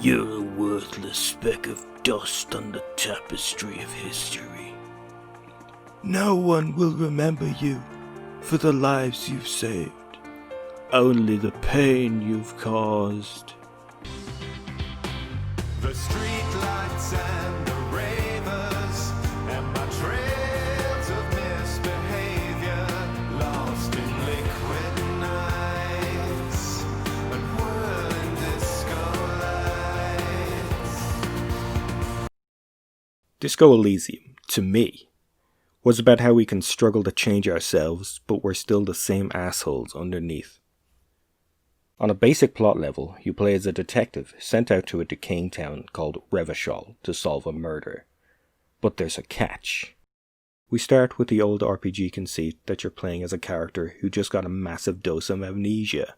You're a worthless speck of dust on the tapestry of history. No one will remember you for the lives you've saved. Only the pain you've caused. The streetlights and the ravers and my trails of misbehavior, lost in liquid nights and whirling disco lights. Disco Elysium, to me, was about how we can struggle to change ourselves, but we're still the same assholes underneath. On a basic plot level, you play as a detective sent out to a decaying town called Revachol to solve a murder. But there's a catch. We start with the old RPG conceit that you're playing as a character who just got a massive dose of amnesia,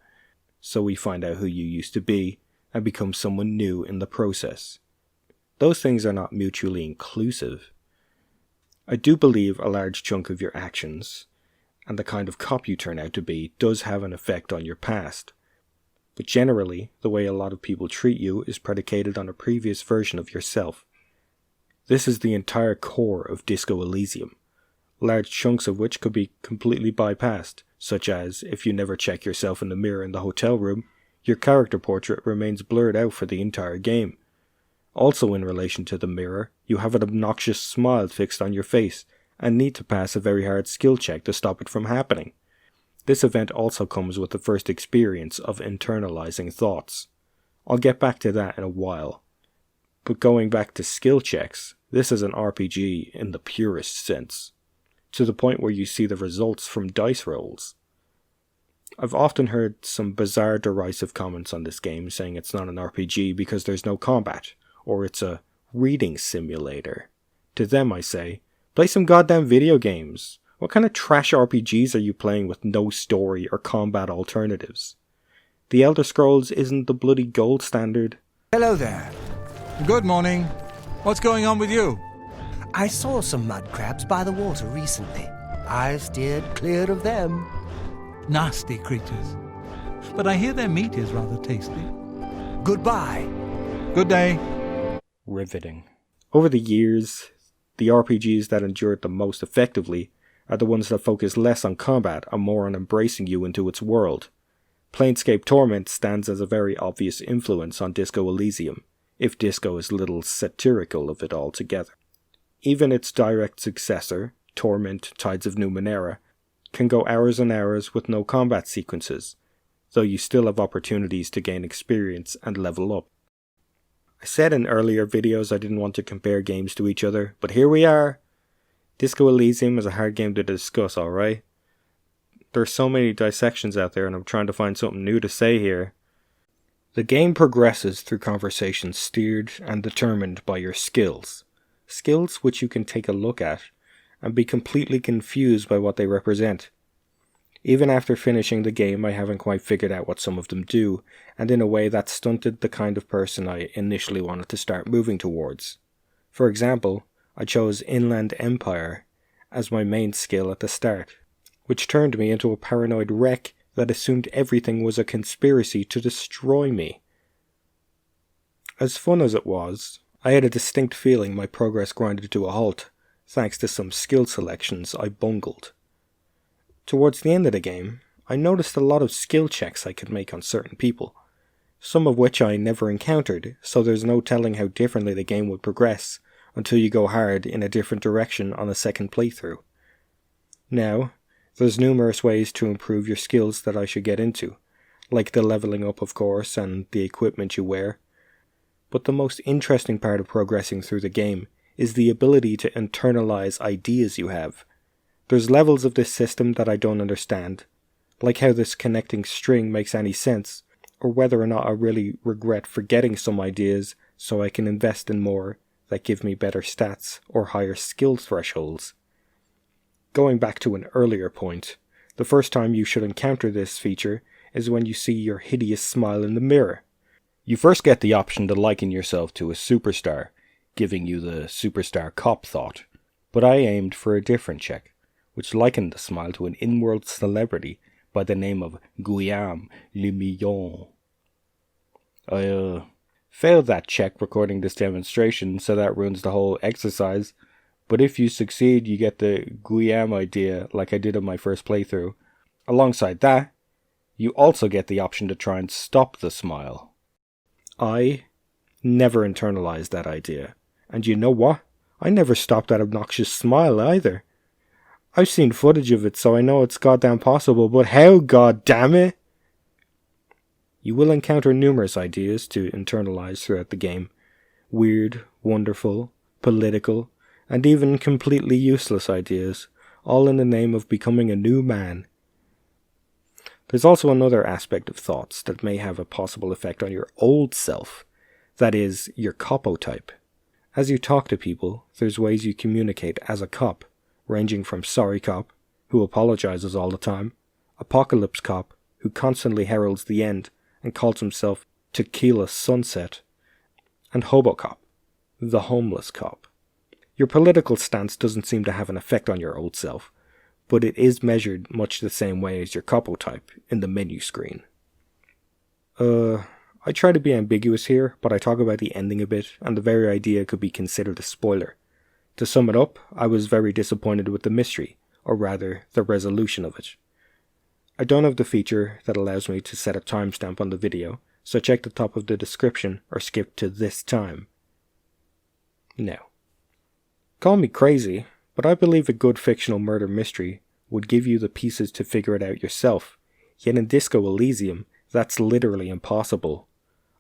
so we find out who you used to be and become someone new in the process. Those things are not mutually inclusive. I do believe a large chunk of your actions, and the kind of cop you turn out to be, does have an effect on your past. But generally, the way a lot of people treat you is predicated on a previous version of yourself. This is the entire core of Disco Elysium, large chunks of which could be completely bypassed, such as, if you never check yourself in the mirror in the hotel room, your character portrait remains blurred out for the entire game. Also in relation to the mirror, you have an obnoxious smile fixed on your face, and need to pass a very hard skill check to stop it from happening. This event also comes with the first experience of internalizing thoughts. I'll get back to that in a while. But going back to skill checks, this is an RPG in the purest sense, to the point where you see the results from dice rolls. I've often heard some bizarre derisive comments on this game saying it's not an RPG because there's no combat, or it's a reading simulator. To them I say, play some goddamn video games. What kind of trash RPGs are you playing with no story or combat alternatives? The Elder Scrolls isn't the bloody gold standard. Hello there. Good morning. What's going on with you? I saw some mud crabs by the water recently. I steered clear of them. Nasty creatures. But I hear their meat is rather tasty. Goodbye. Good day. Riveting. Over the years, the RPGs that endured the most effectively are the ones that focus less on combat and more on embracing you into its world. Planescape Torment stands as a very obvious influence on Disco Elysium, if Disco is a little satirical of it altogether. Even its direct successor, Torment Tides of Numenera, can go hours and hours with no combat sequences, though you still have opportunities to gain experience and level up. I said in earlier videos I didn't want to compare games to each other, but here we are! Disco Elysium is a hard game to discuss, alright? There are so many dissections out there and I'm trying to find something new to say here. The game progresses through conversations steered and determined by your skills. Skills which you can take a look at and be completely confused by what they represent. Even after finishing the game, I haven't quite figured out what some of them do, and in a way that stunted the kind of person I initially wanted to start moving towards. For example, I chose Inland Empire as my main skill at the start, which turned me into a paranoid wreck that assumed everything was a conspiracy to destroy me. As fun as it was, I had a distinct feeling my progress grinded to a halt, thanks to some skill selections I bungled. Towards the end of the game, I noticed a lot of skill checks I could make on certain people, some of which I never encountered, so there's no telling how differently the game would progress until you go hard in a different direction on a second playthrough. Now, there's numerous ways to improve your skills that I should get into, like the leveling up of course and the equipment you wear. But the most interesting part of progressing through the game is the ability to internalize ideas you have. There's levels of this system that I don't understand, like how this connecting string makes any sense, or whether or not I really regret forgetting some ideas so I can invest in more that give me better stats or higher skill thresholds. Going back to an earlier point, the first time you should encounter this feature is when you see your hideous smile in the mirror. You first get the option to liken yourself to a superstar, giving you the superstar cop thought, but I aimed for a different check, which likened the smile to an in-world celebrity by the name of Guillaume Le Million. I Failed that check recording this demonstration, so that ruins the whole exercise. But if you succeed, you get the Guillaume idea like I did in my first playthrough. Alongside that, you also get the option to try and stop the smile. I never internalized that idea. And you know what? I never stopped that obnoxious smile either. I've seen footage of it, so I know it's goddamn possible, but how, goddamn it? You will encounter numerous ideas to internalize throughout the game. Weird, wonderful, political, and even completely useless ideas, all in the name of becoming a new man. There's also another aspect of thoughts that may have a possible effect on your old self, that is, your copo type. As you talk to people, there's ways you communicate as a cop, ranging from sorry cop, who apologizes all the time, apocalypse cop, who constantly heralds the end and calls himself Tequila Sunset, and hobo cop, the homeless cop. Your political stance doesn't seem to have an effect on your old self, but it is measured much the same way as your copo type in the menu screen. I try to be ambiguous here, but I talk about the ending a bit, and the very idea could be considered a spoiler. To sum it up, I was very disappointed with the mystery, or rather, the resolution of it. I don't have the feature that allows me to set a timestamp on the video, so check the top of the description or skip to this time. Now, call me crazy, but I believe a good fictional murder mystery would give you the pieces to figure it out yourself, yet in Disco Elysium, that's literally impossible.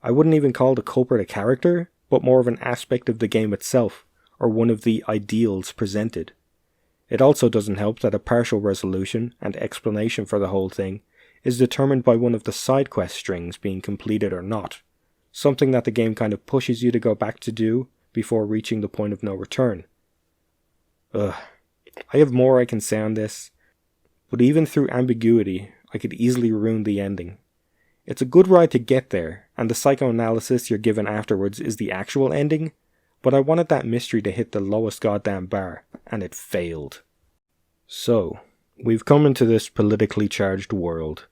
I wouldn't even call the culprit a character, but more of an aspect of the game itself, or one of the ideals presented. It also doesn't help that a partial resolution and explanation for the whole thing is determined by one of the side quest strings being completed or not, something that the game kind of pushes you to go back to do before reaching the point of no return. I have more I can say on this, but even through ambiguity, I could easily ruin the ending. It's a good ride to get there, and the psychoanalysis you're given afterwards is the actual ending, but I wanted that mystery to hit the lowest goddamn bar, and it failed. So, we've come into this politically charged world.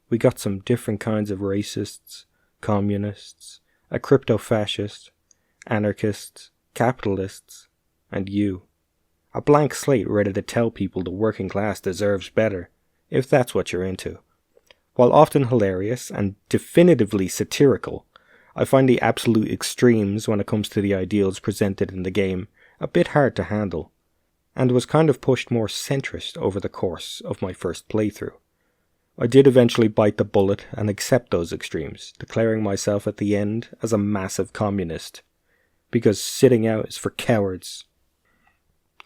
We got some different kinds of racists, communists, a crypto-fascist, anarchists, capitalists, and you. A blank slate ready to tell people the working class deserves better, if that's what you're into. While often hilarious and definitively satirical, I find the absolute extremes when it comes to the ideals presented in the game a bit hard to handle, and was kind of pushed more centrist over the course of my first playthrough. I did eventually bite the bullet and accept those extremes, declaring myself at the end as a massive communist, because sitting out is for cowards.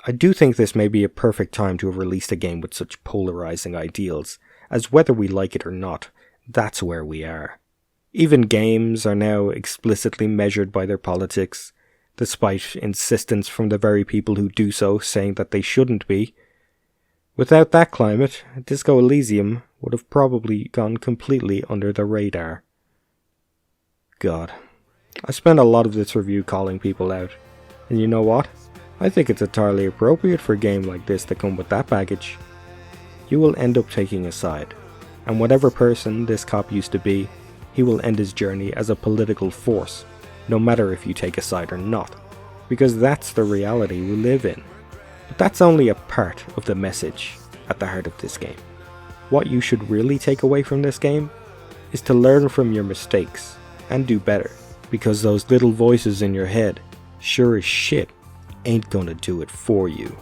I do think this may be a perfect time to have released a game with such polarizing ideals, as whether we like it or not, that's where we are. Even games are now explicitly measured by their politics, despite insistence from the very people who do so saying that they shouldn't be. Without that climate, Disco Elysium would have probably gone completely under the radar. God, I spent a lot of this review calling people out, and you know what? I think it's entirely appropriate for a game like this to come with that baggage. You will end up taking a side, and whatever person this cop used to be, he will end his journey as a political force, no matter if you take a side or not, because that's the reality we live in. But that's only a part of the message at the heart of this game. What you should really take away from this game is to learn from your mistakes and do better, because those little voices in your head, sure as shit, ain't gonna do it for you.